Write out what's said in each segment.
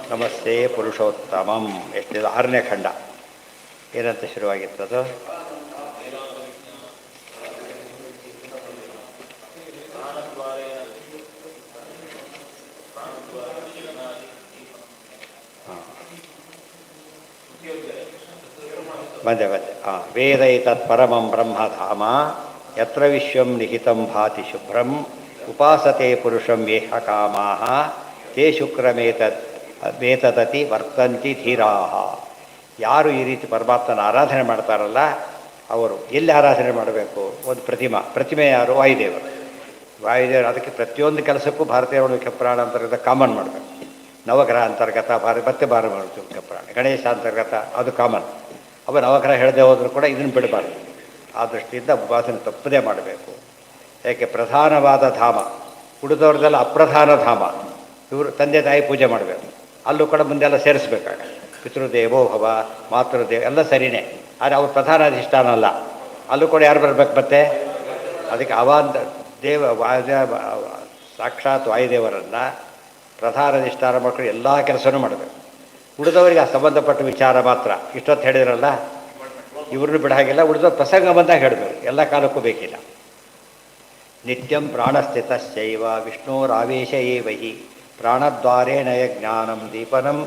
ನಮಸ್ತೆ ಪುರುಷೋತ್ತಮಂ. ಎಷ್ಟಿದೆ? 6ನೇ ಖಂಡ. ಏನಂತ ಶುರುವಾಗಿತ್ತದು? ಬಂದೆ ವೇದೈತತ್ ಪರಮಂ ಬ್ರಹ್ಮಧಾಮ ಯತ್ರ ವಿಶ್ವಂ ನಿಹಿತಂ ಭಾತಿ ಶುಭ್ರಂ ಉಪಾಸತೆ ಪುರುಷಂ ಯೇಹ ಕಾಮಾಃ ತೇ ಶುಕ್ರಮೇತದತಿ ವರ್ತಂತಿ ಧೀರಾಃ. ಯಾರು ಈ ರೀತಿ ಪರಮಾತ್ಮನ ಆರಾಧನೆ ಮಾಡ್ತಾರಲ್ಲ ಅವರು ಎಲ್ಲಿ ಆರಾಧನೆ ಮಾಡಬೇಕು? ಒಂದು ಪ್ರತಿಮೆ ಯಾರು? ವಾಯುದೇವರು. ಅದಕ್ಕೆ ಪ್ರತಿಯೊಂದು ಕೆಲಸಕ್ಕೂ ಭಾರತೀಯ ಪ್ರಾಣ ಅಂತರ್ಗತ ಕಾಮನ್ ಮಾಡಬೇಕು. ನವಗ್ರಹ ಅಂತರ್ಗತ ಮತ್ತೆ ಮಾಡಬೇಕು ಪ್ರಾಣ. ಗಣೇಶ ಅಂತರ್ಗತ ಅದು ಕಾಮನ್. ಅವ ನವಗ್ರಹ ಹೇಳದೆ ಹೋದರೂ ಕೂಡ ಇದನ್ನು ಬಿಡಬಾರ್ದು. ಆ ದೃಷ್ಟಿಯಿಂದ ಉಪಾಸನೆ ತಪ್ಪದೇ ಮಾಡಬೇಕು. ಯಾಕೆ ಪ್ರಧಾನವಾದ ಧಾಮ, ಉಳಿದವ್ರದ್ದೆಲ್ಲ ಅಪ್ರಧಾನ ಧಾಮ. ಇವರು ತಂದೆ ತಾಯಿ ಪೂಜೆ ಮಾಡಬೇಕು, ಅಲ್ಲೂ ಕೂಡ ಮುಂದೆಲ್ಲ ಸೇರಿಸ್ಬೇಕಾಗ. ಪಿತೃದೇವೋ ಭವ, ಮಾತೃದೇವ ಎಲ್ಲ ಸರಿಯೇ, ಆದರೆ ಅವ್ರ ಪ್ರಧಾನ ಅಧಿಷ್ಠಾನ ಅಲ್ಲ. ಅಲ್ಲೂ ಕೂಡ ಯಾರು ಬರಬೇಕು? ಮತ್ತೆ ಅದಕ್ಕೆ ಅವಾಂತ ಸಾಕ್ಷಾತ್ ವಾಯುದೇವರನ್ನು ಪ್ರಧಾನ ಅಧಿಷ್ಠಾನ ಮಾಡ್ಕೊಂಡು ಎಲ್ಲ ಕೆಲಸನೂ ಮಾಡಬೇಕು. ಉಳಿದವರಿಗೆ ಆ ಸಂಬಂಧಪಟ್ಟ ವಿಚಾರ ಮಾತ್ರ. ಇಷ್ಟೊತ್ತು ಹೇಳಿದ್ರಲ್ಲ, ಇವ್ರನ್ನೂ ಬಿಡ ಹಾಗಿಲ್ಲ. ಉಳಿದವ್ರು ಪ್ರಸಂಗ ಬಂದಾಗ ಹೇಳಬೇಕು, ಎಲ್ಲ ಕಾಲಕ್ಕೂ ಬೇಕಿಲ್ಲ. ನಿತ್ಯಂ ಪ್ರಾಣಸ್ಥಿತಶ್ಚೈವ ವಿಷ್ಣೋರಾವೇಶ ಏವ ಹಿ ಪ್ರಾಣದ್ವಾರೇಣ ಜ್ಞಾನಂ ದೀಪನಂ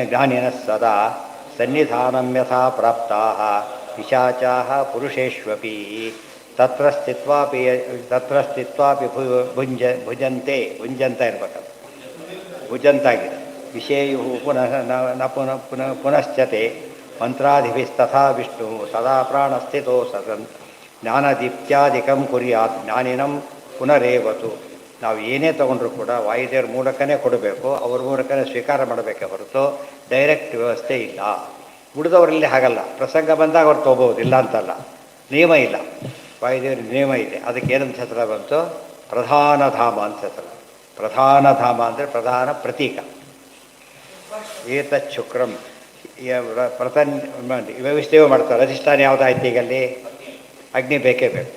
ಜ್ಞಾನಿನಃ ಸದಾ ಸನ್ನಿಧಾನಂ ಯಥಾ ಪ್ರಾಪ್ತಾಃ ಪಿಶಾಚಾಃ ಪುರುಷೇಷ್ವಪಿ ತತ್ರ ಸ್ಥಿತ್ವಾಪಿ ಭುಂಜಂತೆ ಇರಬೇಕದು, ಭುಜಂತಾಗಿದೆ. ವಿಷೇಯು ಪುನಶ್ಚತೆ ಮಂತ್ರಾದಿಭಿಸ್ತಥಾ ವಿಷ್ಣು ಸದಾ ಪ್ರಾಣಸ್ಥಿತೋ ಸದನ್ ಜ್ಞಾನದೀಪ್ತ್ಯಾದಿಕಂ ಕುರ್ಯಾತ್ ಜ್ಞಾನಿನಂ ಪುನರೇವತು. ನಾವು ಏನೇ ತೊಗೊಂಡ್ರೂ ಕೂಡ ವಾಯುದೇವ್ರ ಮೂಲಕನೇ ಕೊಡಬೇಕು, ಅವ್ರ ಮೂಲಕನೇ ಸ್ವೀಕಾರ ಮಾಡಬೇಕೇ ಹೊರತು ಡೈರೆಕ್ಟ್ ವ್ಯವಸ್ಥೆ ಇಲ್ಲ. ಉಳಿದವರಲ್ಲಿ ಹಾಗಲ್ಲ. ಪ್ರಸಂಗ ಬಂದಾಗ ಅವ್ರು ತೊಗೋಬೋದು, ಇಲ್ಲ ಅಂತಲ್ಲ. ನಿಯಮ ಇಲ್ಲ, ವಾಯುದೇವ್ರ ನಿಯಮ ಇದೆ. ಅದಕ್ಕೆ ಏನಂತ ಹೆಸರು ಬಂತು? ಪ್ರಧಾನ ಧಾಮ ಅಂತ ಹೆಸರು. ಪ್ರಧಾನ ಧಾಮ ಅಂದರೆ ಪ್ರಧಾನ ಪ್ರತೀಕ. ಏತತ್ ಶುಕ್ರಂ ವ್ಯವಸ್ಥೆಯೂ ಮಾಡ್ತಾರೆ. ಅಧಿಷ್ಠಾನ ಯಾವುದಾಯ್ತು? ಈಗಲ್ಲಿ ಅಗ್ನಿ ಬೇಕೇ ಬೇಕು.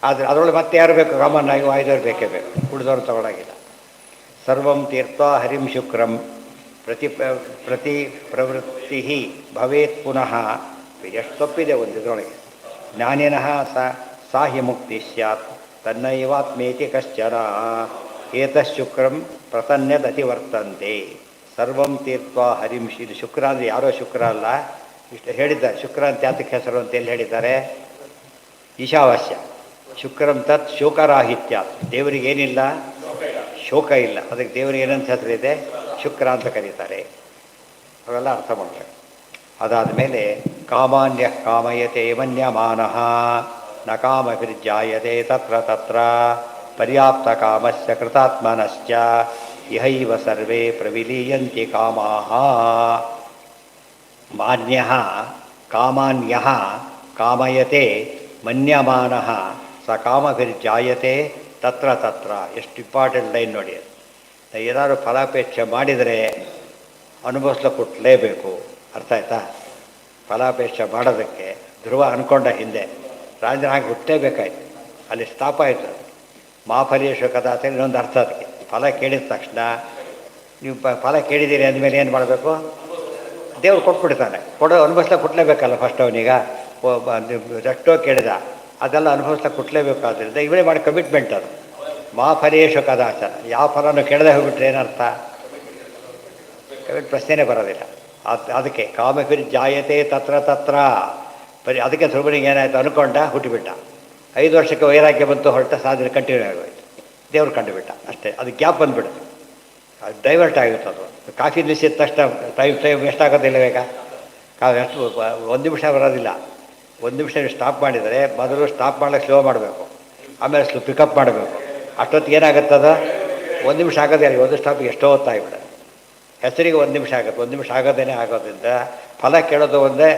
ಆದರೆ ಅದರೊಳಗೆ ಮತ್ತೆ ಯಾರು ಬೇಕು? ಕಾಮನ್ ಆಗಿ ವಾಯುದೇವರು ಬೇಕೇ ಬೇಕು, ಉಳಿದವ್ರು ತಗೊಳಾಗಿಲ್ಲ. ಸರ್ವಂ ತೀರ್ಥ ಹರಿಂ ಶುಕ್ರಂ ಪ್ರತಿ ಪ್ರವೃತ್ತಿ ಭವೇತ್ ಪುನಃ. ಎಷ್ಟು ತಪ್ಪಿದೆ ಒಂದು ಇದರೊಳಗೆ. ಜ್ಞಾನಿನಃ ಸಾಹಿ ಮುಕ್ತಿ ಸ್ಯಾತ್ ತನ್ನೈವಾತ್ಮೇತಿ ಕಶ್ಚನ ಏತಶುಕ್ರಂ ಪ್ರತನ್ಯದತಿ ವರ್ತಂತೆ. ಸರ್ವಂ ತೀರ್ಥ ಹರಿಂ. ಇದು ಶುಕ್ರ ಅಂದರೆ ಯಾರೋ ಶುಕ್ರ ಅಲ್ಲ. ಇಷ್ಟು ಹೇಳಿದ್ದಾರೆ. ಶುಕ್ರ ಅಂತ ಯಾತಕ್ಕೆ ಹೆಸರು ಅಂತ ಎಲ್ಲಿ ಹೇಳಿದ್ದಾರೆ? ಈಶಾವಾಸ್ಯ. ಶುಕ್ರಂ ತತ್ ಶೋಕರಾಹಿತ್ಯ. ದೇವರಿಗೇನಿಲ್ಲ? ಶೋಕ ಇಲ್ಲ. ಅದಕ್ಕೆ ದೇವರಿಗೆ ಏನಂತ ಹೆಸರಿದೆ? ಶುಕ್ರ ಅಂತ ಕರೀತಾರೆ. ಅವೆಲ್ಲ ಅರ್ಥ ಮಾಡಬೇಕು. ಅದಾದ ಮೇಲೆ ಕಾಮಾನ್ಯ ಕಾಮಯತೆ ಮನ್ಯಮಾನಃ ನ ಕಾಮಭಿರ್ಜಾಯತೆ ತತ್ರ ತತ್ರ ಪರ್ಯಾಪ್ತ ಕಾಮಸ್ಯ ಕೃತಾತ್ಮನಶ್ಚ ಇಹೈವ ಸರ್ವೇ ಪ್ರವಿಲೀಯಂತಿ ಕಾಮಾಃ. ಮಾನ್ಯಃ ಕಾಮಾನ್ಯಃ ಕಾಮಯತೆ ಮನ್ಯಮಾನಃ ಸ ಕಾಮಭಿರ್ಜಾಯತೆ ತತ್ರ ತತ್ರ. ಎಷ್ಟು ಇಂಪಾರ್ಟೆಂಟ್ ಲೈನ್ ನೋಡಿ. ಏನಾದ್ರು ಫಲಾಪೇಕ್ಷೆ ಮಾಡಿದರೆ ಅನುಭವಿಸ್ಲಿಕ್ಕೆ ಕೊಟ್ಟಲೇಬೇಕು. ಅರ್ಥ ಆಯ್ತಾ? ಫಲಾಪೇಕ್ಷೆ ಮಾಡೋದಕ್ಕೆ ಧ್ರುವ ಅಂದ್ಕೊಂಡ ಹಿಂದೆ ರಾಜನ ಹಾಗೆ ಹುಟ್ಟಲೇಬೇಕಾಯ್ತು. ಅಲ್ಲಿ ಸ್ಟಾಪ್ ಆಯಿತು. ಮಾಫಲೇಶು ಕದಾತ ಇನ್ನೊಂದು ಅರ್ಥ ಅದಕ್ಕೆ. ಫಲ ಕೇಳಿದ ತಕ್ಷಣ ನೀವು ಫಲ ಕೇಳಿದ್ದೀರಿ ಅಂದಮೇಲೆ ಏನು ಮಾಡಬೇಕು? ದೇವ್ರು ಕೊಟ್ಬಿಡ್ತಾನೆ. ಅನುಭವಿಸ್ಲಿಕ್ಕೆ ಕೊಟ್ಟಲೇಬೇಕಲ್ಲ. ಫಸ್ಟ್ ಅವನೀಗ ಎಷ್ಟೋ ಕೇಳಿದ, ಅದೆಲ್ಲ ಅನುಭವಿಸ್ಲಿಕ್ಕೆ ಕೊಟ್ಟಲೇಬೇಕಾದ್ರಿಂದ ಇವರೇ ಮಾಡಿ ಕಮಿಟ್ಮೆಂಟ್ ಅದು. ಮಾಫಲೇಶು ಕದಾಚನ. ಯಾವ ಫಲನೂ ಕೇಳದೆ ಹೋಗ್ಬಿಟ್ರೆ ಏನರ್ಥ? ಪ್ರಶ್ನೆನೇ ಬರೋದಿಲ್ಲ. ಅದಕ್ಕೆ ಕಾಮಭಿರ್ಜಾಯತೆ ತತ್ರ ತತ್ರ. ಅದಕ್ಕೆ ಧ್ರುವನಿಗೆ ಏನಾಯಿತು? ಅನ್ಕೊಂಡ, ಹುಟ್ಟಿಬಿಟ್ಟ. 5 ವರ್ಷಕ್ಕೆ ವೈರಾಗ್ಯ ಬಂತು, ಹೊರಟ ಸಾಧನೆ ಕಂಟಿನ್ಯೂ ಆಗೋಯ್ತು. ದೇವ್ರು ಕಂಡುಬಿಟ್ಟ ಅಷ್ಟೇ. ಅದು ಗ್ಯಾಪ್ ಬಂದುಬಿಡುತ್ತೆ, ಅದು ಡೈವರ್ಟ್ ಆಗುತ್ತೆ. ಅದು ಕಾಫಿ ನಿಲ್ಲಿಸಿದ ತಕ್ಷಣ ಟೈಮ್ ಎಷ್ಟಾಗೋದಿಲ್ಲ ಬೇಗ? ಎಷ್ಟು 1 ನಿಮಿಷ ಬರೋದಿಲ್ಲ. 1 ನಿಮಿಷ ಸ್ಟಾಪ್ ಮಾಡಿದರೆ ಮೊದಲು ಸ್ಟಾಪ್ ಮಾಡ್ಲಿಕ್ಕೆ ಸ್ಲೋ ಮಾಡಬೇಕು, ಆಮೇಲೆ ಪಿಕಪ್ ಮಾಡಬೇಕು. ಅಷ್ಟೊತ್ತಿಗೆ ಏನಾಗುತ್ತದ? 1 ನಿಮಿಷ ಆಗೋದೇ ಇಲ್ಲ. ಒಂದು ಸ್ಟಾಪಿಗೆ ಎಷ್ಟೋ ಹೊತ್ತಾಗಿಬಿಡ. ಹೆಸರಿಗೆ 1 ನಿಮಿಷ ಆಗುತ್ತೆ. 1 ನಿಮಿಷ ಆಗೋದೇ ಆಗೋದ್ರಿಂದ ಫಲ ಕೇಳೋದು ಒಂದೇ.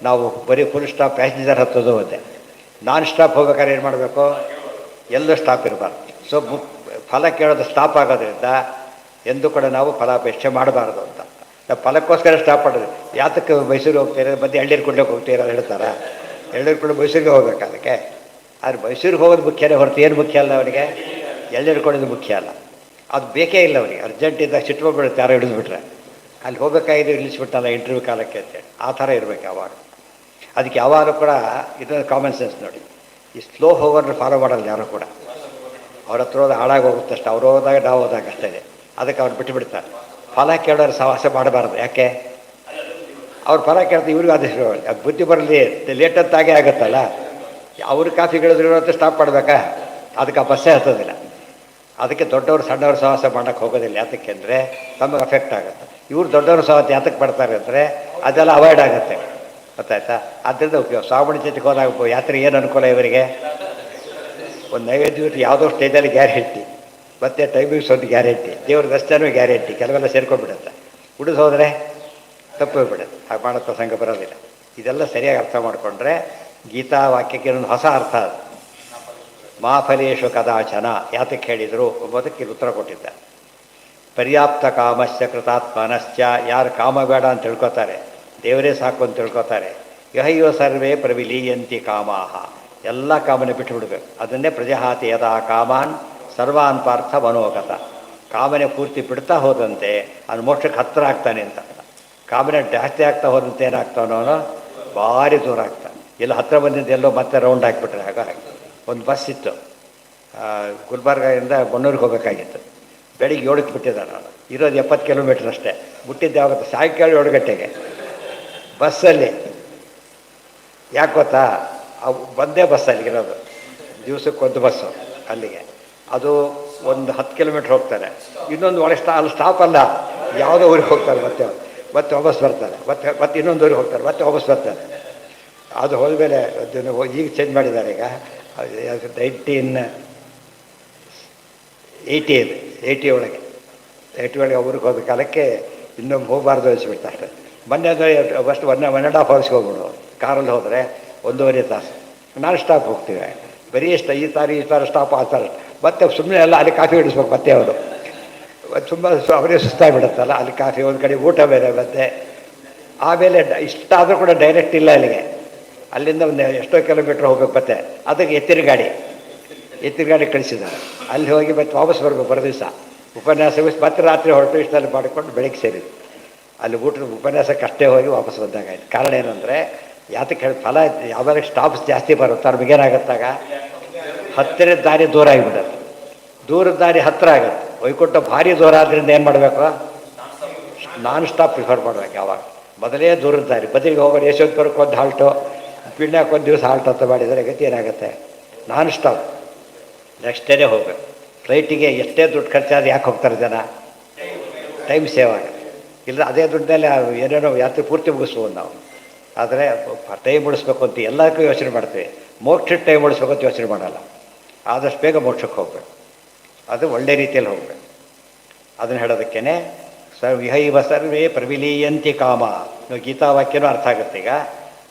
ನಾವು ಬರೀ ಫುಲ್ ಸ್ಟಾಪ್ ಪ್ಯಾಸೆಂಜರ್ ಹತ್ತೋದು ಒಂದೇ. ನಾನ್ ಸ್ಟಾಪ್ ಹೋಗ್ಬೇಕಾದ್ರೆ ಏನು ಮಾಡಬೇಕು? ಎಲ್ಲೂ ಸ್ಟಾಪ್ ಇರಬಾರ್ದು. ಸೊ ಫಲ ಕೇಳೋದು ಸ್ಟಾಪ್ ಆಗೋದ್ರಿಂದ ಎಂದೂ ಕೂಡ ನಾವು ಫಲಾಪೇಕ್ಷೆ ಮಾಡಬಾರ್ದು ಅಂತ. ನಾವು ಫಲಕ್ಕೋಸ್ಕರ ಸ್ಟಾಪ್ ಮಾಡೋದು. ಯಾತಕ್ಕೆ ಮೈಸೂರಿಗೆ ಹೋಗ್ತೀರ? ಮತ್ತೆ ಎಳ್ಳೀರು ಕುಡ್ಲಿಕ್ಕೆ ಹೋಗ್ತೀರ ಹೇಳ್ತಾರಾ? ಎಳ್ಳೀರು ಕೂಡ ಮೈಸೂರಿಗೆ ಹೋಗ್ಬೇಕು ಅದಕ್ಕೆ. ಆದರೆ ಮೈಸೂರಿಗೆ ಹೋಗೋದು ಮುಖ್ಯನೇ ಹೊರತು ಏನು ಮುಖ್ಯ ಅಲ್ಲ ಅವನಿಗೆ? ಎಳ್ಳೀರು ಕೊಡೋದು ಮುಖ್ಯ ಅಲ್ಲ. ಅದು ಬೇಕೇ ಇಲ್ಲ ಅವನಿಗೆ. ಅರ್ಜೆಂಟಿಂದ ಸಿಟ್ಕೊಂಡ್ಬಿಡುತ್ತೆ ಯಾರೋ ಹಿಡಿದ್ಬಿಟ್ರೆ. ಅಲ್ಲಿ ಹೋಗಬೇಕಾಗಿದೆ ನಿಲ್ಲಿಸ್ಬಿಟ್ಟಲ್ಲ ಇಂಟರ್ವ್ಯೂ ಕಾಲಕ್ಕೆ ಅಂತೇಳಿ ಆ ಥರ ಇರಬೇಕು ಯಾವಾಗ. ಅದಕ್ಕೆ ಯಾವಾಗಲೂ ಕೂಡ ಇದೊಂದು ಕಾಮನ್ ಸೆನ್ಸ್ ನೋಡಿ. ಈ ಸ್ಲೋ ಹೋಗೋದ್ರೆ ಫಾಲೋ ಮಾಡಲ್ಲ ಯಾರು ಕೂಡ. ಅವ್ರ ಹತ್ರ ಹೋದ ಹಾಳಾಗಿ ಹೋಗುತ್ತಷ್ಟೆ, ಅವ್ರು ಹೋದಾಗ ನಾವು ಹೋದಾಗ ಅಷ್ಟೇ. ಅದಕ್ಕೆ ಅವ್ರು ಬಿಟ್ಟುಬಿಡ್ತಾರೆ. ಫಲ ಕೇಳೋರು ಸಹವಾಸ ಮಾಡಬಾರ್ದು. ಯಾಕೆ? ಅವ್ರು ಫಲ ಕೇಳ್ತಾರೆ, ಇವ್ರಿಗೂ ಆದೇಶ ಅದು ಬುದ್ಧಿ ಬರಲಿ, ಲೇಟತ್ತಾಗೆ ಆಗುತ್ತಲ್ಲ. ಅವ್ರು ಕಾಫಿ ಕೇಳಿದ್ರು ಅಂತ ಸ್ಟಾಪ್ ಮಾಡಬೇಕಾ? ಅದಕ್ಕೆ ಆ ಬಸ್ಸೇ ಹತ್ತೋದಿಲ್ಲ. ಅದಕ್ಕೆ ದೊಡ್ಡವರು ಸಣ್ಣವ್ರು ಸಹವಾಸ ಮಾಡೋಕ್ಕೆ ಹೋಗೋದಿಲ್ಲ. ಯಾತಕ್ಕೆ ಅಂದರೆ ತಮಗೆ ಅಫೆಕ್ಟ್ ಆಗುತ್ತೆ. ಇವ್ರು ದೊಡ್ಡವರು ಸಹವಾಸ ಯಾತಕ್ಕೆ ಪಡ್ತಾರೆ ಅಂದರೆ ಅದೆಲ್ಲ ಅವಾಯ್ಡ್ ಆಗುತ್ತೆ. ಗೊತ್ತಾಯ್ತಾ? ಆದ್ದರಿಂದ ಉಪಯೋಗ. ಶ್ರಾವಣ ಜೊತೆಗೆ ಹೋದಾಗ ಯಾತ್ರೆ ಏನು ಅನುಕೂಲ ಇವರಿಗೆ? ಒಂದು ನೈವೇದ್ಯ ಯಾವುದೋ ಸ್ಟೇಜಲ್ಲಿ ಗ್ಯಾರಂಟಿ, ಮತ್ತು ಟೈಮಿಂಗ್ಸ್ ಒಂದು ಗ್ಯಾರಂಟಿ, ದೇವ್ರ ದರ್ಶನವೂ ಗ್ಯಾರಂಟಿ. ಕೆಲವೆಲ್ಲ ಸೇರ್ಕೊಂಡ್ಬಿಡುತ್ತೆ. ಉಳಿದು ಹೋದರೆ ತಪ್ಪೋಗ್ಬಿಡುತ್ತೆ. ಹಾಗೆ ಮಾಡೋ ಪ್ರಸಂಗ ಬರೋದಿಲ್ಲ. ಇದೆಲ್ಲ ಸರಿಯಾಗಿ ಅರ್ಥ ಮಾಡಿಕೊಂಡ್ರೆ ಗೀತಾ ವಾಕ್ಯಕ್ಕೆ ಇನ್ನೊಂದು ಹೊಸ ಅರ್ಥ ಅದು. ಮಾ ಫಲೇಶು ಕದಾಚನ ಯಾತಕ್ಕೆ ಹೇಳಿದರು ಎಂಬುದಕ್ಕೆ ಉತ್ತರ ಕೊಟ್ಟಿದ್ದಾರೆ. ಪರ್ಯಾಪ್ತ ಕಾಮಶ್ಚ ಕೃತಾತ್ಮನಶ್ಚ, ಯಾರು ಕಾಮ ಬೇಡ ಅಂತ ತಿಳ್ಕೊತಾರೆ, ದೇವರೇ ಸಾಕು ಅಂತ ತಿಳ್ಕೊತಾರೆ. ಯಹಯ್ಯೋ ಸರ್ವೇ ಪ್ರವಿಲೀಯಂತಿ ಕಾಮಾಹ, ಎಲ್ಲ ಕಾಮನೆ ಬಿಟ್ಟು ಬಿಡಬೇಕು. ಅದನ್ನೇ ಪ್ರಜಹಾತಿ ಯದಾ ಕಾಮಾನ್ ಸರ್ವಾನ್ ಪಾರ್ಥ ಮನೋಗತ. ಕಾಮನೆ ಪೂರ್ತಿ ಬಿಡ್ತಾ ಹೋದಂತೆ ಅದು ಮೋಕ್ಷಕ್ಕೆ ಹತ್ತಿರ ಆಗ್ತಾನೆ ಅಂತ. ಕಾಮನೆ ಜಾಸ್ತಿ ಆಗ್ತಾ ಹೋದಂತೆ ಏನಾಗ್ತಾನೋ ಭಾರಿ ದೂರ ಆಗ್ತಾನೆ. ಎಲ್ಲ ಹತ್ತಿರ ಬಂದಿದ್ದು ಎಲ್ಲೋ ಮತ್ತೆ ರೌಂಡ್ ಹಾಕಿಬಿಟ್ರೆ ಹಾಗಾಗಿ. ಒಂದು ಬಸ್ ಇತ್ತು, ಗುಲ್ಬರ್ಗದಿಂದ ಬನ್ನೂರಿಗೆ ಹೋಗಬೇಕಾಗಿತ್ತು. ಬೆಳಿಗ್ಗೆ 7ಕ್ಕೆ ಬಿಟ್ಟಿದ್ದೆ ನಾನು. ಇರೋದು 70 ಕಿಲೋಮೀಟ್ರ್ ಅಷ್ಟೇ. ಬಿಟ್ಟಿದ್ದೆ ಆಗುತ್ತೆ ಸಾಯಂಕಾಲ 7 ಗಂಟೆಗೆ ಬಸ್ಸಲ್ಲಿ. ಯಾಕೆ ಗೊತ್ತಾ? ಅವು ಒಂದೇ ಬಸ್ ಅಲ್ಲಿಗಿರೋದು, ದಿವಸಕ್ಕೊಂದು ಬಸ್ಸು ಅಲ್ಲಿಗೆ. ಅದು ಒಂದು 10 ಕಿಲೋಮೀಟ್ರ್ ಹೋಗ್ತಾರೆ. ಇನ್ನೊಂದು ಒಳಗೆ ಅಲ್ಲಿ ಸ್ಟಾಪ್ ಅಲ್ಲ, ಯಾವುದೋ ಊರಿಗೆ ಹೋಗ್ತಾರೆ, ಮತ್ತೆ ಮತ್ತೆ ವಾಪಸ್ ಬರ್ತಾರೆ, ಮತ್ತೆ ಇನ್ನೊಂದು ಊರಿಗೆ ಹೋಗ್ತಾರೆ, ಮತ್ತೆ ವಾಪಸ್ ಬರ್ತಾರೆ. ಅದು ಹೋದ್ಮೇಲೆ ಅದನ್ನು ಈಗ ಚೇಂಜ್ ಮಾಡಿದ್ದಾರೆ. ಈಗ 1980 ಒಳಗೆ 80 ಒಳಗೆ ಊರಿಗೆ ಹೋದ ಕಾಲಕ್ಕೆ ಇನ್ನೊಮ್ಮೆ ಹೋಗಬಾರ್ದು ಅನಿಸ್ಬಿಡ್ತಾರೆ. ಮೊನ್ನೆ ಅಂದರೆ ಫಸ್ಟ್ 1.5 ಅವರ್ಸ್ಗೆ ಹೋಗ್ಬಿಡು. ಕಾರಲ್ಲಿ ಹೋದರೆ 1.5 ತಾಸು ನಾನು ಸ್ಟಾಪ್ ಹೋಗ್ತೀವಿ. ಬರೀ ಈ ಥರ ಸ್ಟಾಪ್ ಆ ಥರ. ಮತ್ತೆ ಸುಮ್ಮನೆ ಎಲ್ಲ ಅಲ್ಲಿ ಕಾಫಿ ಹಿಡಿಸ್ಬೇಕು. ಮತ್ತೆ ಅವರು ತುಂಬ ಅವರೇ ಸುಸ್ತಾಗಿಬಿಡುತ್ತಲ್ಲ, ಅಲ್ಲಿ ಕಾಫಿ, ಒಂದು ಕಡೆ ಊಟ ಬೇರೆ. ಮತ್ತೆ ಆಮೇಲೆ ಇಷ್ಟಾದರೂ ಕೂಡ ಡೈರೆಕ್ಟ್ ಇಲ್ಲ ಅಲ್ಲಿಗೆ. ಅಲ್ಲಿಂದ ಒಂದು ಎಷ್ಟೋ ಕಿಲೋಮೀಟ್ರ್ ಹೋಗ್ಬೇಕು. ಮತ್ತೆ ಅದಕ್ಕೆ ಎತ್ತಿನ ಗಾಡಿ ಕಳಿಸಿದ್ದಾರೆ. ಅಲ್ಲಿ ಹೋಗಿ ಮತ್ತೆ ವಾಪಸ್ ಬರಬೇಕು. ಬರೋ ದಿವಸ ಉಪನ್ಯಾಸ ಮತ್ತೆ ರಾತ್ರಿ ಹೊರಟು ಇಷ್ಟಲ್ಲಿ ಮಾಡಿಕೊಂಡು ಬೆಳಗ್ಗೆ ಸೇರಿದ್ದು. ಅಲ್ಲಿ ಊಟದ ಉಪನ್ಯಾಸಕ್ಕೆ ಅಷ್ಟೇ ಹೋಗಿ ವಾಪಸ್ ಬಂದಾಗಾಯ್ತು. ಕಾರಣ ಏನಂದರೆ ಯಾತಕ್ಕೆ ಹೇಳಿ, ಫಲ ಯಾವಾಗ ಸ್ಟಾಪ್ಸ್ ಜಾಸ್ತಿ ಬರುತ್ತೆ ನಮಗೇನಾಗತ್ತಾಗ ಹತ್ತಿರದ ದಾರಿ ದೂರ ಆಗಿಬಿಡುತ್ತೆ. ದೂರದ ದಾರಿ ಹತ್ತಿರ ಆಗುತ್ತೆ. ವೈಕುಂಠ ಭಾರಿ ದೂರ ಆದ್ದರಿಂದ ಏನು ಮಾಡಬೇಕು? ನಾನ್ ಸ್ಟಾಪ್ ಪ್ರಿಫರ್ ಮಾಡ್ಬೇಕು. ಯಾವಾಗ ಮೊದಲೇ ದೂರದ ದಾರಿ ಬದಲಿಗೆ ಹೋಗೋರು ಯಶವಂತಪುರಕ್ಕೆ ಒಂದು ಹಾಲ್ಟು, ಪಿಣ್ಯಕ್ಕೆ ಒಂದು ದಿವಸ ಹಾಲ್ಟ್ ಅಂತ ಮಾಡಿದರೆ ಗತಿ ಏನಾಗುತ್ತೆ? ನಾನ್ ಸ್ಟಾಪ್ ನೆಕ್ಸ್ಟ್ ಡೇನೇ ಹೋಗ್ಬೇಕು. ಫ್ಲೈಟಿಗೆ ಎಷ್ಟೇ ದುಡ್ಡು ಖರ್ಚಾದ್ರೆ ಯಾಕೆ ಹೋಗ್ತಾರೆ ಜನ? ಟೈಮ್ ಸೇವ್ ಆಗುತ್ತೆ. ಇಲ್ಲ ಅದೇ ದುಡ್ಡಲ್ಲಿ ಏನೇನೋ ಯಾತ್ರೆ ಪೂರ್ತಿ ಮುಗಿಸ್ಬೋದು ನಾವು. ಆದರೆ ಟೈಮ್ ಉಳಿಸ್ಬೇಕು ಅಂತ ಎಲ್ಲದಕ್ಕೂ ಯೋಚನೆ ಮಾಡ್ತೀವಿ. ಮೋಕ್ಷಕ್ಕೆ ಟೈಮ್ ಉಳಿಸ್ಬೇಕು ಅಂತ ಯೋಚನೆ ಮಾಡಲ್ಲ. ಆದಷ್ಟು ಬೇಗ ಮೋಕ್ಷಕ್ಕೆ ಹೋಗ್ಬೇಕು. ಅದು ಒಳ್ಳೆ ರೀತಿಯಲ್ಲಿ ಹೋಗ್ಬೇಕು. ಅದನ್ನು ಹೇಳೋದಕ್ಕೇ ವಿಹೈವ ಸರ್ವೇ ಪ್ರವಿಲೀಯಂತಿ ಕಾಮ. ಗೀತಾವಾಕ್ಯನೂ ಅರ್ಥ ಆಗುತ್ತೆ. ಈಗ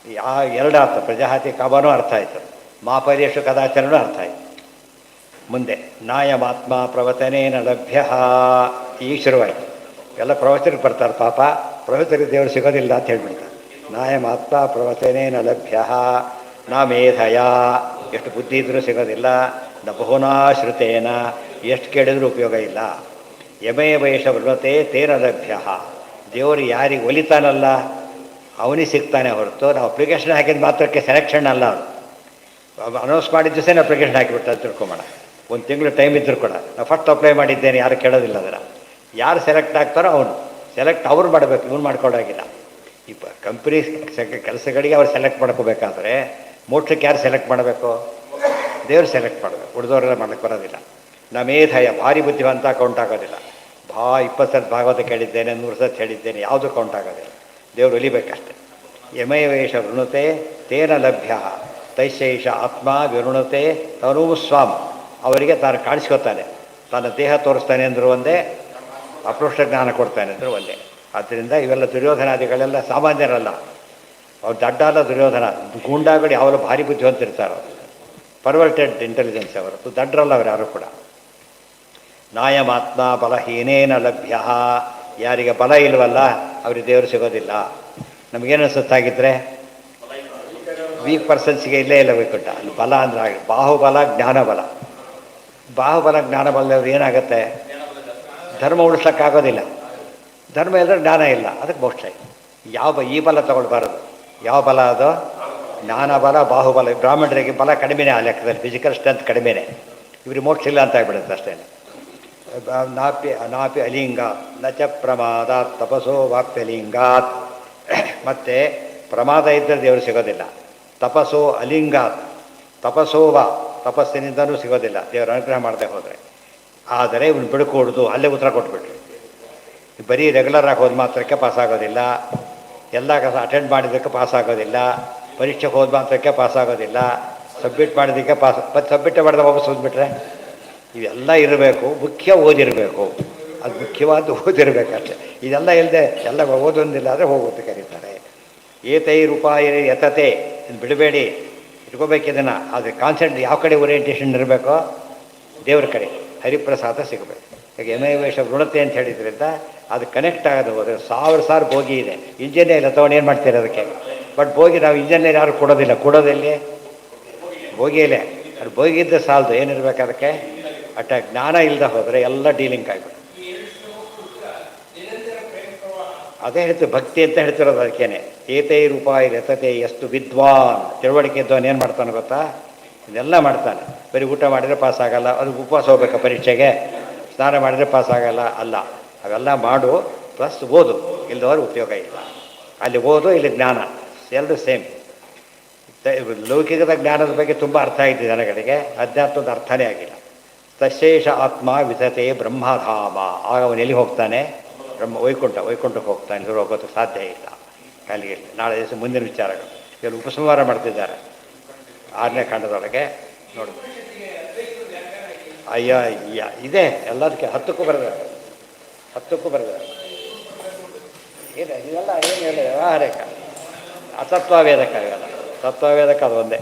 ಎರಡು ಅರ್ಥ, ಪ್ರಜಾಹತಿ ಕಾಮನೂ ಅರ್ಥ ಆಯಿತು, ಮಾಪರ್ಯೇಶು ಕದಾಚರಣೂ ಅರ್ಥ ಆಯಿತು. ಮುಂದೆ ನಾಯಮಾತ್ಮ ಪ್ರವಚನೇನ ಲಭ್ಯ. ಈಗ ಶುರುವಾಯಿತು. ಎಲ್ಲ ಪ್ರವಚನಕ್ಕೆ ಬರ್ತಾರೆ ಪಾಪ. ಪ್ರವಚನಕ್ಕೆ ದೇವರು ಸಿಗೋದಿಲ್ಲ ಅಂತ ಹೇಳ್ಬಿಡ್ತಾರೆ. ನಾಯಮಾತ್ಮ ಪ್ರವಚನೇನ ಲಭ್ಯ ನ ಮೇಧಯ. ಎಷ್ಟು ಬುದ್ಧಿ ಇದ್ರೂ ಸಿಗೋದಿಲ್ಲ. ನ ಬಹುನಾ ಶ್ರುತೇನ, ಎಷ್ಟು ಕೇಳಿದ್ರೂ ಉಪಯೋಗ ಇಲ್ಲ. ಯಮೇ ವೈಷ ವೃಣತೆ ತೇನ ಲಭ್ಯ. ದೇವರು ಯಾರಿಗೆ ಒಲಿತಾನಲ್ಲ ಅವನಿಗೆ ಸಿಗ್ತಾನೆ ಹೊರತು ನಾವು ಅಪ್ಲಿಕೇಶನ್ ಹಾಕಿದ ಮಾತ್ರಕ್ಕೆ ಸೆಲೆಕ್ಷನ್ ಅಲ್ಲ. ಅವನು ಅನೌನ್ಸ್ ಮಾಡಿದ ದಿವಸ ಅಪ್ಲಿಕೇಶನ್ ಹಾಕಿಬಿಟ್ಟು ತಿಳ್ಕೊಂಬೋಣ. ಒಂದು ತಿಂಗಳು ಟೈಮ್ ಇದ್ದರೂ ಕೂಡ ನಾವು ಫಸ್ಟ್ ಅಪ್ಲೈ ಮಾಡಿದ್ದೇನೆ, ಯಾರು ಕೇಳೋದಿಲ್ಲ. ಅದನ್ನು ಯಾರು ಸೆಲೆಕ್ಟ್ ಆಗ್ತಾರೋ ಅವನು ಸೆಲೆಕ್ಟ್ ಅವ್ರು ಮಾಡಬೇಕು, ಇವನು ಮಾಡ್ಕೊಳ್ಳೋಗಿಲ್ಲ. ಈ ಕಂಪ್ನಿ ಕೆಲಸಗಳಿಗೆ ಅವ್ರು ಸೆಲೆಕ್ಟ್ ಮಾಡ್ಕೋಬೇಕಾದ್ರೆ ಮೋಕ್ಷಕ್ಕೆ ಯಾರು ಸೆಲೆಕ್ಟ್ ಮಾಡಬೇಕು? ದೇವ್ರು ಸೆಲೆಕ್ಟ್ ಮಾಡಬೇಕು. ಉಳಿದವರೆಲ್ಲ ಮಾಡೋಕ್ಕೆ ಬರೋದಿಲ್ಲ. ಮೇಧಯ ಭಾರಿ ಬುದ್ಧಿವಂತ ಕೌಂಟ್ ಆಗೋದಿಲ್ಲ. 20 ಸತಿ ಭಾಗವತ ಕೇಳಿದ್ದೇನೆ, 100 ಸತಿ ಹೇಳಿದ್ದೇನೆ, ಯಾವುದೂ ಕೌಂಟ್ ಆಗೋದಿಲ್ಲ. ದೇವರು ಒಲಿಬೇಕಷ್ಟೆ. ಯಮಯವೇಶ ವೃಣುತೆ ತೇನ ಲಭ್ಯ ತೈಶೈಷ ಆತ್ಮ ವಿವೃಣತೆ ತನೂ ಸ್ವಾಮ್. ಅವರಿಗೆ ತಾನು ಕಾಣಿಸ್ಕೋತಾನೆ, ತನ್ನ ದೇಹ ತೋರಿಸ್ತಾನೆ ಅಂದರೂ ಒಂದೇ, ಅಪೃಷ್ಟ ಜ್ಞಾನ ಕೊಡ್ತಾನೆ ಅಂದರೂ ಒಂದೇ. ಆದ್ದರಿಂದ ಇವೆಲ್ಲ ದುರ್ಯೋಧನಾದಿಗಳೆಲ್ಲ ಸಾಮಾನ್ಯರಲ್ಲ. ಅವ್ರು ದಡ್ಡ ಅಲ್ಲ ದುರ್ಯೋಧನ. ಗೂಂಡಾಗಳು ಯಾವಲ್ಲ ಭಾರಿ ಬುದ್ಧಿವಂತಿರ್ತಾರೋ, ಪರ್ವರ್ಟೆಡ್ ಇಂಟೆಲಿಜೆನ್ಸ್ ಅವರದ್ದು. ದಡ್ಡರಲ್ಲ ಅವರು ಯಾರು ಕೂಡ. ನಾಯಮಾತ್ಮ ಬಲಹೀನೇನ ಲಭ್ಯ. ಯಾರಿಗೆ ಬಲ ಇಲ್ವಲ್ಲ ಅವ್ರಿಗೆ ದೇವರು ಸಿಗೋದಿಲ್ಲ. ನಮಗೇನು ಅನಿಸುತ್ತಾಗಿದ್ದರೆ ವೀಕ್ ಪರ್ಸನ್ಸಿಗೆ ಇಲ್ಲೇ ಇಲ್ಲ ವೈಕುಂಠ. ಅಲ್ಲಿ ಬಲ ಅಂದರೆ ಆಗಿ ಬಾಹುಬಲ ಜ್ಞಾನಬಲ. ಬಾಹುಬಲ ಜ್ಞಾನಬಲದವ್ರು ಏನಾಗುತ್ತೆ? ಧರ್ಮ ಉಳಿಸ್ಲಿಕ್ಕಾಗೋದಿಲ್ಲ. ಧರ್ಮ ಇಲ್ಲದ್ರೆ ಜ್ಞಾನ ಇಲ್ಲ, ಅದಕ್ಕೆ ಮೋಕ್ಷ ಇಲ್ಲ. ಈ ಬಲ ತಗೊಳ್ಬಾರದು. ಯಾವ ಬಲ ಅದು? ಜ್ಞಾನ ಬಲ, ಬಾಹುಬಲ. ಬ್ರಾಹ್ಮಣರಿಗೆ ಬಲ ಕಡಿಮೆನೇ ಆ ಲೆಕ್ಕದಲ್ಲಿ, ಫಿಸಿಕಲ್ ಸ್ಟ್ರೆಂತ್ ಕಡಿಮೆನೇ. ಇವ್ರಿಗೆ ಮೋಕ್ಷ ಇಲ್ಲ ಅಂತ ಆಗ್ಬಿಡುತ್ತೆ ಅಷ್ಟೇ. ನಾಪಿ ಅಲಿಂಗಾತ್ ನ ಚ ಪ್ರಮಾದಾತ್ ತಪಸೋ ವಾಪ್ಯಲಿಂಗಾತ್. ಮತ್ತು ಪ್ರಮಾದ ಇದ್ದರೆ ದೇವರು ಸಿಗೋದಿಲ್ಲ. ತಪಸೋ ಅಲಿಂಗಾತ್, ತಪಸೋವ, ತಪಸ್ಸಿನಿಂದನೂ ಸಿಗೋದಿಲ್ಲ ದೇವರು ಅನುಗ್ರಹ ಮಾಡದೆ ಹೋದರೆ. ಆದರೆ ಇವನು ಬಿಡ್ಕೊಡ್ದು, ಅಲ್ಲೇ ಉತ್ತರ ಕೊಟ್ಬಿಟ್ರು. ಬರೀ ರೆಗ್ಯುಲರ್ ಆಗಿ ಹೋದ ಮಾತ್ರಕ್ಕೆ ಪಾಸಾಗೋದಿಲ್ಲ, ಎಲ್ಲ ಕೆಲಸ ಅಟೆಂಡ್ ಮಾಡಿದ್ದಕ್ಕೆ ಪಾಸಾಗೋದಿಲ್ಲ, ಪರೀಕ್ಷೆಗೆ ಹೋದ ಮಾತ್ರಕ್ಕೆ ಪಾಸಾಗೋದಿಲ್ಲ, ಸಬ್ಮಿಟ್ ಮಾಡಿದ್ದಕ್ಕೆ ಪಾಸ್. ಮತ್ತು ಸಬ್ಮಿಟ್ ಮಾಡಿದ ವಾಪಸ್ ಓದ್ಬಿಟ್ರೆ ಇವೆಲ್ಲ ಇರಬೇಕು. ಮುಖ್ಯ ಓದಿರಬೇಕು, ಅದು ಮುಖ್ಯವಾದ ಓದಿರಬೇಕಷ್ಟೆ. ಇದೆಲ್ಲ ಇಲ್ಲದೆ ಎಲ್ಲ ಓದೊಂದಿಲ್ಲ ಆದರೆ ಹೋಗುತ್ತೆ ಕರೀತಾರೆ. ಏತೈರುಪಾಯ ಯತತೆ, ಬಿಡಬೇಡಿ, ಇಟ್ಕೋಬೇಕು ಇದನ್ನು. ಆದರೆ ಕಾನ್ಸೆಂಟ್ ಯಾವ ಕಡೆ ಓರಿಯೆಂಟೇಷನ್ ಇರಬೇಕೋ? ದೇವ್ರ ಕಡೆ, ಹರಿಪ್ರಸಾದ ಸಿಗಬೇಕು. ಈಗ ಯಮೈವೇಶ ವೃಣತೆ ಅಂತ ಹೇಳಿದ್ರಿಂದ ಅದು ಕನೆಕ್ಟ್ ಆಗೋದು ಹೋದರೆ 1000 ಬೋಗಿ ಇದೆ. ಇಂಜಿನಿಯರ್ ಇಲ್ಲ ತೊಗೊಂಡು ಏನು ಮಾಡ್ತೀರಿ ಅದಕ್ಕೆ? ಬಟ್ ಬೋಗಿ ನಾವು ಇಂಜಿನಿಯರ್ ಯಾರು ಕೊಡೋದಿಲ್ಲ. ಕೊಡೋದೆಲ್ಲಿ? ಬೋಗಿಯಲ್ಲೇ. ಅದು ಬೋಗಿದ್ದ ಸಾಲದು, ಏನಿರ್ಬೇಕು ಅದಕ್ಕೆ? ಜ್ಞಾನ ಇಲ್ಲದೆ ಹೋದರೆ ಎಲ್ಲ ಡೀಲಿಂಗ್ ಆಗಿಬಿಡುತ್ತೆ. ಅದೇ ಹೇಳ್ತೀವಿ, ಭಕ್ತಿ ಅಂತ ಹೇಳ್ತಿರೋದು ಅದಕ್ಕೇನೆ. ಏತೈರುಪಾಯ ರತತೆ, ಎಷ್ಟು ವಿದ್ವಾನ್, ತಿಳುವಳಿಕೆ ಇದ್ದವನು ಏನು ಮಾಡ್ತಾನೆ ಗೊತ್ತಾ? ಇದೆಲ್ಲ ಮಾಡ್ತಾನೆ. ಬರೀ ಊಟ ಮಾಡಿದರೆ ಪಾಸಾಗಲ್ಲ, ಅದು ಉಪವಾಸ ಹೋಗ್ಬೇಕಾ ಪರೀಕ್ಷೆಗೆ? ಸ್ನಾನ ಮಾಡಿದರೆ ಪಾಸಾಗಲ್ಲ ಅಲ್ಲ. ಅವೆಲ್ಲ ಮಾಡು, ಪ್ಲಸ್ ಓದು, ಇಲ್ಲದವರು ಉಪಯೋಗ ಇಲ್ಲ. ಅಲ್ಲಿ ಓದು, ಇಲ್ಲಿ ಜ್ಞಾನ, ಎರಡು ಸೇಮ್. ಲೌಕಿಕದ ಜ್ಞಾನದ ಬಗ್ಗೆ ತುಂಬ ಅರ್ಥ ಆಗಿದೆ ಜನಗಳಿಗೆ, ಅಧ್ಯಾತ್ಮದ ಅರ್ಥನೇ ಆಗಿಲ್ಲ. ತಶೇಷ ಆತ್ಮ ವಿಧತೆ ಬ್ರಹ್ಮಧಾಮ. ಆಗ ಅವನು ಎಲ್ಲಿ ಹೋಗ್ತಾನೆ? ವೈಕುಂಠಕ್ಕೆ ಹೋಗ್ತಾನೆ. ಇವರು ಹೋಗೋದಕ್ಕೆ ಸಾಧ್ಯ ಇಲ್ಲ. ಅಲ್ಲಿಗೆ ನಾಳೆ ದಿವಸ ಮುಂದಿನ ವಿಚಾರಗಳು ಇವರು ಉಪಸಂಹಾರ ಮಾಡ್ತಿದ್ದಾರೆ 6ನೇ ಖಂಡದೊಳಗೆ ನೋಡಿ. ಇದೆ ಎಲ್ಲದಕ್ಕೆ 10ಕ್ಕೂ ಬರೆದಾರೆ. ಇದೆ ಇದೆಲ್ಲ ಏನು ಹೇಳಿದೆ ವ್ಯವಹಾರಿಕ. ಅತತ್ವವೇದಕ್ಕೆ ಆಗಲ್ಲ, ತತ್ವವೇದಕ್ಕೆ ಅದು ಒಂದೇ.